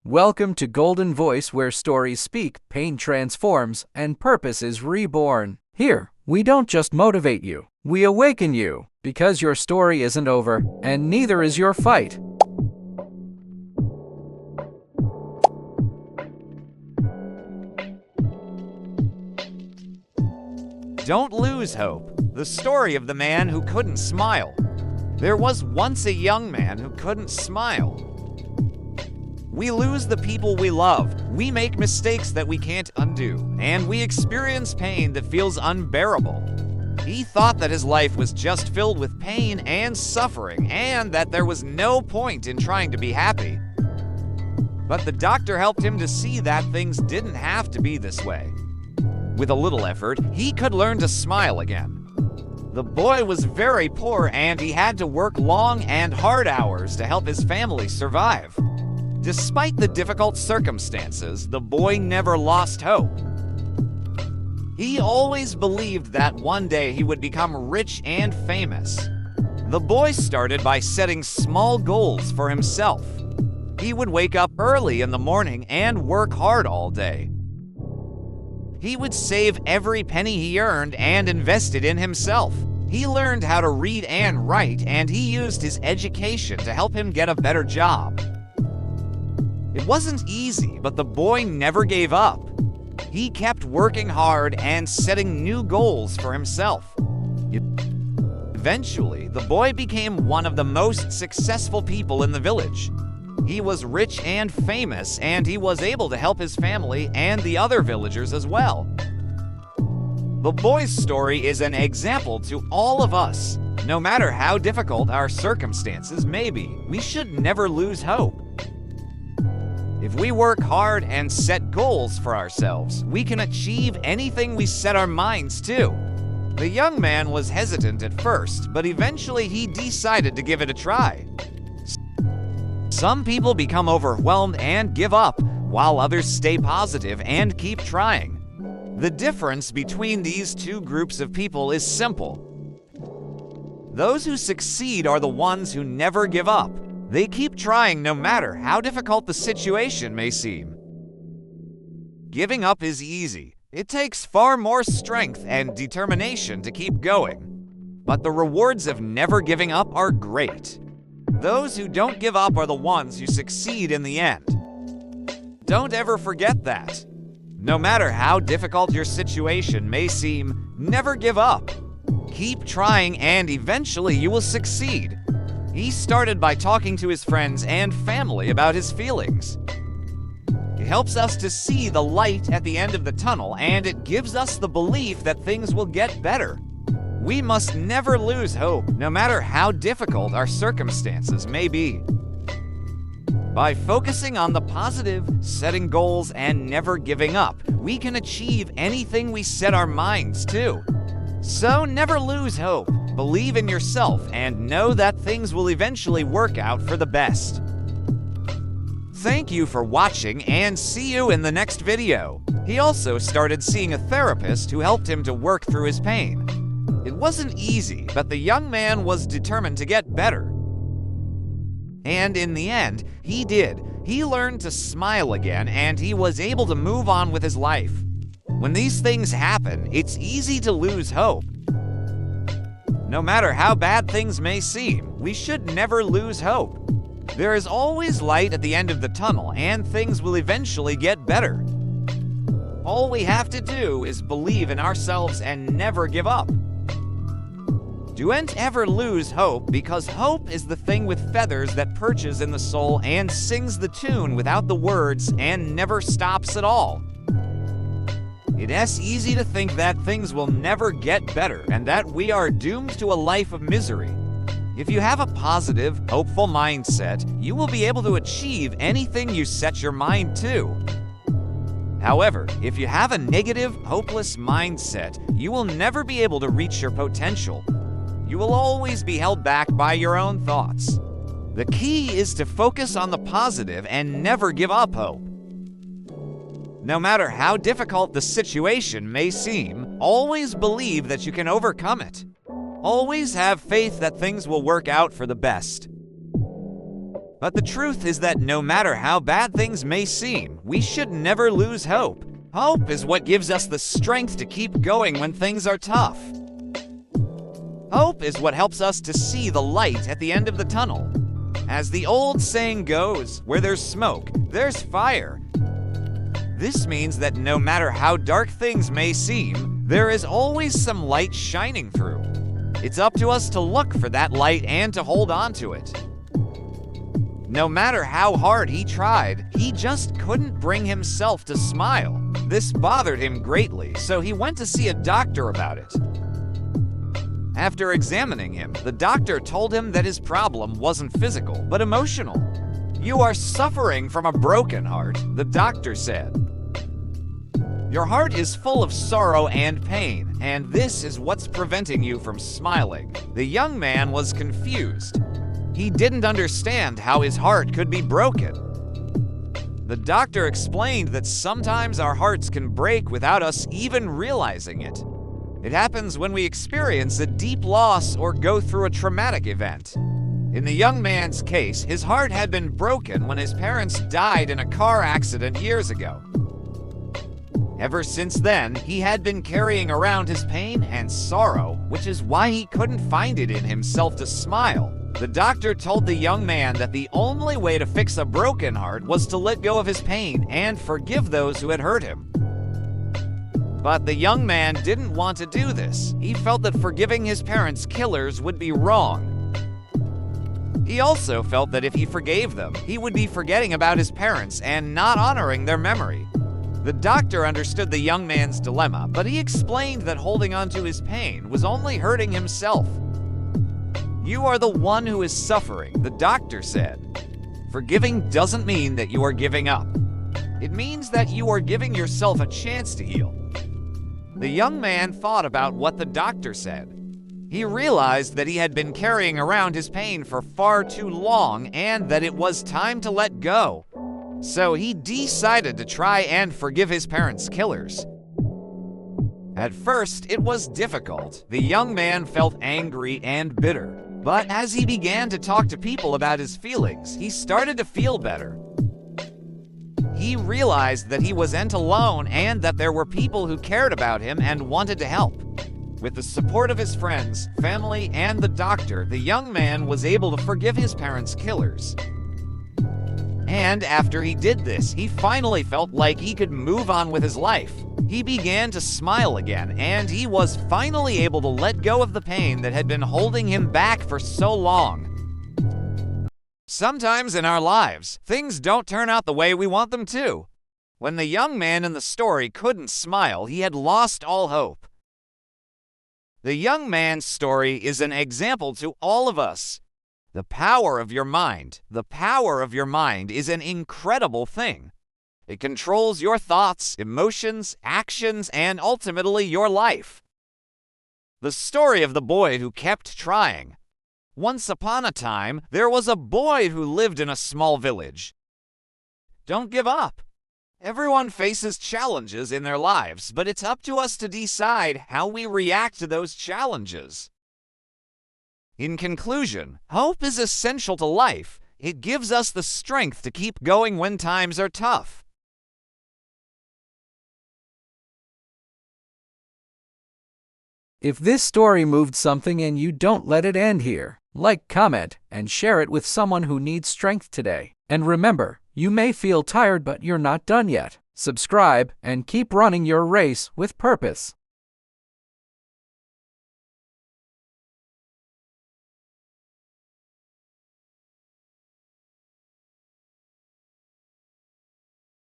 Welcome to Golden Voice, where stories speak, pain transforms, and purpose is reborn. Here, we don't just motivate you, we awaken you, because your story isn't over, and neither is your fight. Don't lose hope. The story of the man who couldn't smile. There was once a young man who couldn't smile. We lose the people we love, we make mistakes that we can't undo, and we experience pain that feels unbearable. He thought that his life was just filled with pain and suffering, and that there was no point in trying to be happy. But the doctor helped him to see that things didn't have to be this way. With a little effort, he could learn to smile again. The boy was very poor, and he had to work long and hard hours to help his family survive. Despite the difficult circumstances, the boy never lost hope. He always believed that one day he would become rich and famous. The boy started by setting small goals for himself. He would wake up early in the morning and work hard all day. He would save every penny he earned and invest it in himself. He learned how to read and write, and he used his education to help him get a better job. It wasn't easy, but the boy never gave up. He kept working hard and setting new goals for himself. Eventually, the boy became one of the most successful people in the village. He was rich and famous, and he was able to help his family and the other villagers as well. The boy's story is an example to all of us. No matter how difficult our circumstances may be, we should never lose hope. If we work hard and set goals for ourselves, we can achieve anything we set our minds to. The young man was hesitant at first, but eventually he decided to give it a try. Some people become overwhelmed and give up, while others stay positive and keep trying. The difference between these two groups of people is simple. Those who succeed are the ones who never give up. They keep trying no matter how difficult the situation may seem. Giving up is easy. It takes far more strength and determination to keep going. But the rewards of never giving up are great. Those who don't give up are the ones who succeed in the end. Don't ever forget that. No matter how difficult your situation may seem, never give up. Keep trying, and eventually you will succeed. He started by talking to his friends and family about his feelings. It helps us to see the light at the end of the tunnel, and it gives us the belief that things will get better. We must never lose hope, no matter how difficult our circumstances may be. By focusing on the positive, setting goals, and never giving up, we can achieve anything we set our minds to. So never lose hope. Believe in yourself and know that things will eventually work out for the best. Thank you for watching, and see you in the next video. He also started seeing a therapist who helped him to work through his pain. It wasn't easy, but the young man was determined to get better. And in the end, he did. He learned to smile again, and he was able to move on with his life. When these things happen, it's easy to lose hope. No matter how bad things may seem, we should never lose hope. There is always light at the end of the tunnel, and things will eventually get better. All we have to do is believe in ourselves and never give up. Don't ever lose hope, because hope is the thing with feathers that perches in the soul and sings the tune without the words and never stops at all. It's easy to think that things will never get better and that we are doomed to a life of misery. If you have a positive, hopeful mindset, you will be able to achieve anything you set your mind to. However, if you have a negative, hopeless mindset, you will never be able to reach your potential. You will always be held back by your own thoughts. The key is to focus on the positive and never give up hope. No matter how difficult the situation may seem, always believe that you can overcome it. Always have faith that things will work out for the best. But the truth is that no matter how bad things may seem, we should never lose hope. Hope is what gives us the strength to keep going when things are tough. Hope is what helps us to see the light at the end of the tunnel. As the old saying goes, where there's smoke, there's fire. This means that no matter how dark things may seem, there is always some light shining through. It's up to us to look for that light and to hold on to it. No matter how hard he tried, he just couldn't bring himself to smile. This bothered him greatly, so he went to see a doctor about it. After examining him, the doctor told him that his problem wasn't physical, but emotional. "You are suffering from a broken heart," the doctor said. "Your heart is full of sorrow and pain, and this is what's preventing you from smiling." The young man was confused. He didn't understand how his heart could be broken. The doctor explained that sometimes our hearts can break without us even realizing it. It happens when we experience a deep loss or go through a traumatic event. In the young man's case, his heart had been broken when his parents died in a car accident years ago. Ever since then, he had been carrying around his pain and sorrow, which is why he couldn't find it in himself to smile. The doctor told the young man that the only way to fix a broken heart was to let go of his pain and forgive those who had hurt him. But the young man didn't want to do this. He felt that forgiving his parents' killers would be wrong. He also felt that if he forgave them, he would be forgetting about his parents and not honoring their memory. The doctor understood the young man's dilemma, but he explained that holding on to his pain was only hurting himself. "You are the one who is suffering," the doctor said. "Forgiving doesn't mean that you are giving up. It means that you are giving yourself a chance to heal." The young man thought about what the doctor said. He realized that he had been carrying around his pain for far too long and that it was time to let go. So he decided to try and forgive his parents' killers. At first, it was difficult. The young man felt angry and bitter. But as he began to talk to people about his feelings, he started to feel better. He realized that he wasn't alone and that there were people who cared about him and wanted to help. With the support of his friends, family, and the doctor, the young man was able to forgive his parents' killers. And after he did this, he finally felt like he could move on with his life. He began to smile again, and he was finally able to let go of the pain that had been holding him back for so long. Sometimes in our lives, things don't turn out the way we want them to. When the young man in the story couldn't smile, he had lost all hope. The young man's story is an example to all of us. The power of your mind. The power of your mind is an incredible thing. It controls your thoughts, emotions, actions, and ultimately your life. The story of the boy who kept trying. Once upon a time, there was a boy who lived in a small village. Don't give up. Everyone faces challenges in their lives, but it's up to us to decide how we react to those challenges. In conclusion, hope is essential to life. It gives us the strength to keep going when times are tough. If this story moved something and you don't let it end here, like, comment, and share it with someone who needs strength today. And remember, you may feel tired, but you're not done yet. Subscribe and keep running your race with purpose.